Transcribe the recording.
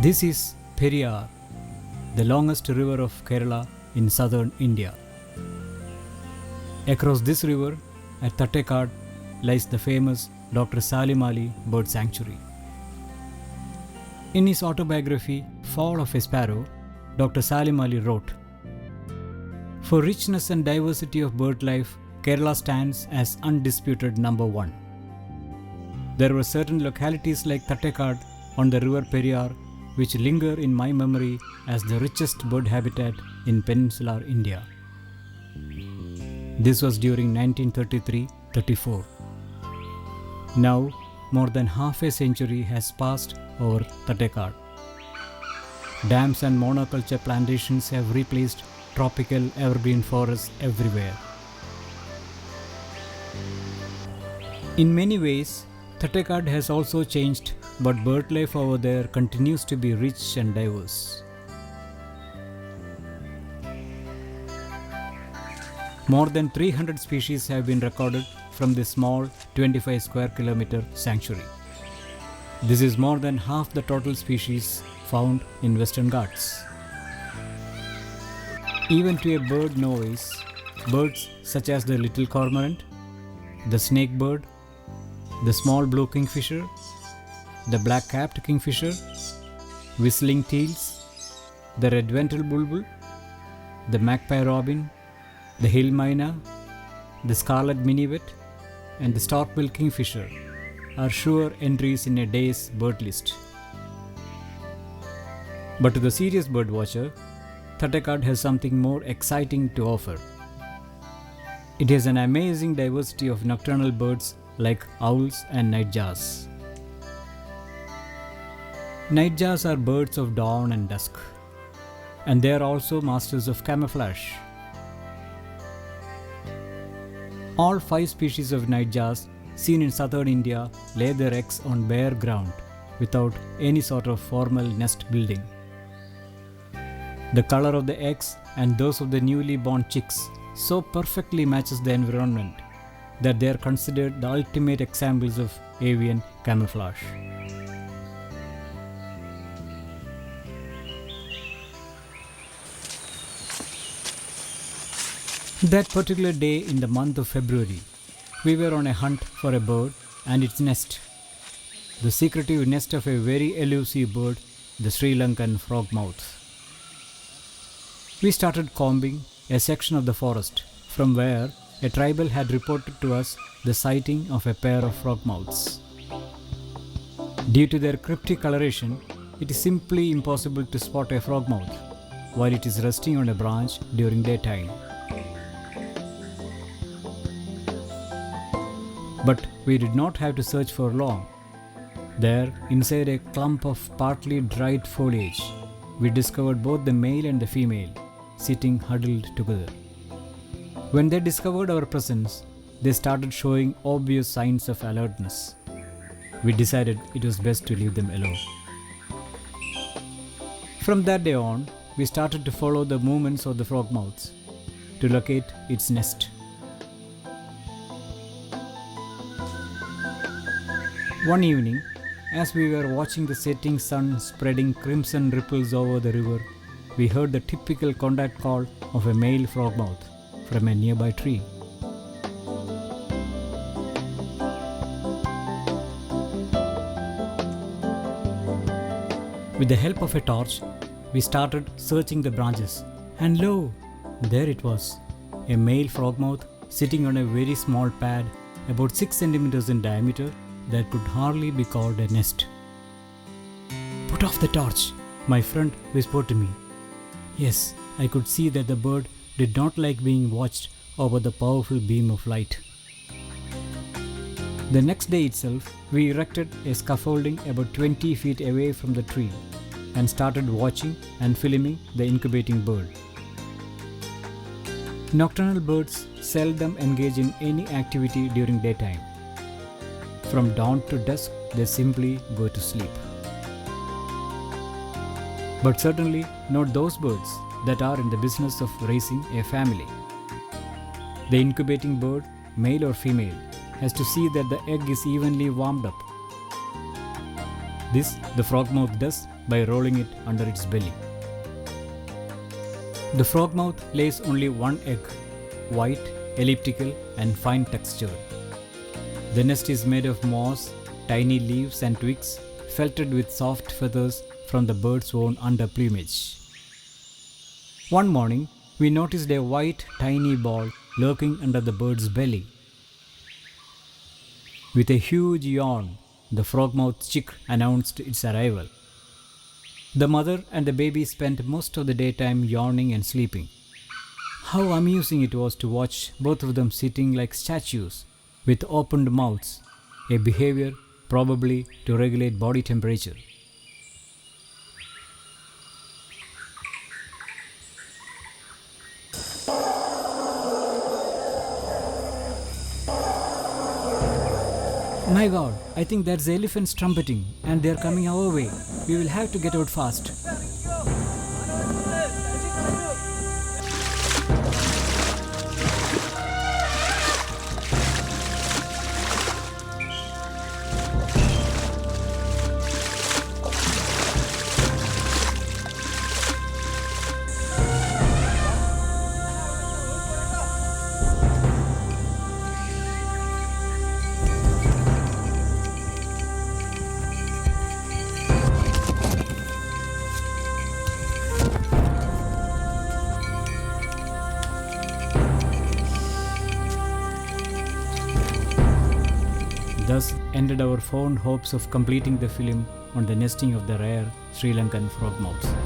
This is Periyar, the longest river of Kerala in southern India. Across this river, at Thattekad, lies the famous Dr. Salim Ali Bird Sanctuary. In his autobiography, Fall of a Sparrow, Dr. Salim Ali wrote, "For richness and diversity of bird life, Kerala stands as undisputed number one. There were certain localities like Thattekad on the river Periyar which linger in my memory as the richest bird habitat in peninsular India." This was during 1933-34. Now, more than half a century has passed over Thattekad. Dams and monoculture plantations have replaced tropical evergreen forests everywhere. In many ways, Thattekad has also changed, but bird life over there continues to be rich and diverse. More than 300 species have been recorded from this small 25 square kilometer sanctuary. This is more than half the total species found in Western Ghats. Even to a bird novice, birds such as the little cormorant, the snake bird, the small blue kingfisher, the black-capped kingfisher, whistling teals, the red-ventred bulbul, the magpie robin, the hill myna, the scarlet minivet, and the stork-bill kingfisher are sure entries in a day's bird list. But to the serious bird watcher, Thattekad has something more exciting to offer. It has an amazing diversity of nocturnal birds like owls and nightjars. Nightjars are birds of dawn and dusk, and they are also masters of camouflage. All 5 species of nightjars seen in southern India lay their eggs on bare ground without any sort of formal nest building. The color of the eggs and those of the newly born chicks so perfectly matches the environment that they are considered the ultimate examples of avian camouflage. That particular day in the month of February, we were on a hunt for a bird and its nest. The secretive nest of a very elusive bird, the Sri Lankan frogmouth. We started combing a section of the forest from where a tribal had reported to us the sighting of a pair of frogmouths. Due to their cryptic coloration, it is simply impossible to spot a frogmouth while it is resting on a branch during daytime. But we did not have to search for long. There, inside a clump of partly dried foliage, we discovered both the male and the female sitting huddled together. When they discovered our presence, they started showing obvious signs of alertness. We decided it was best to leave them alone. From that day on, we started to follow the movements of the frogmouths to locate its nest. One evening, as we were watching the setting sun spreading crimson ripples over the river, we heard the typical contact call of a male frogmouth from a nearby tree. With the help of a torch, we started searching the branches, and lo, there it was, a male frogmouth sitting on a very small pad about 6 centimeters in diameter that could hardly be called a nest. "Put off the torch," my friend whispered to me. Yes, I could see that the bird did not like being watched over the powerful beam of light. The next day itself, we erected a scaffolding about 20 feet away from the tree and started watching and filming the incubating bird. Nocturnal birds seldom engage in any activity during daytime. From dawn to dusk, they simply go to sleep. But certainly not those birds that are in the business of raising a family. The incubating bird, male or female, has to see that the egg is evenly warmed up. This the frogmouth does by rolling it under its belly. The frogmouth lays only one egg, white, elliptical and fine textured. The nest is made of moss, tiny leaves and twigs, felted with soft feathers from the bird's own under plumage. One morning, we noticed a white, tiny ball lurking under the bird's belly. With a huge yawn, the frogmouth chick announced its arrival. The mother and the baby spent most of the daytime yawning and sleeping. How amusing it was to watch both of them sitting like statues with opened mouths, a behavior probably to regulate body temperature. My God, I think that's the elephants trumpeting and they're coming our way. We will have to get out fast. Thus ended our fond hopes of completing the film on the nesting of the rare Sri Lankan frogmouths.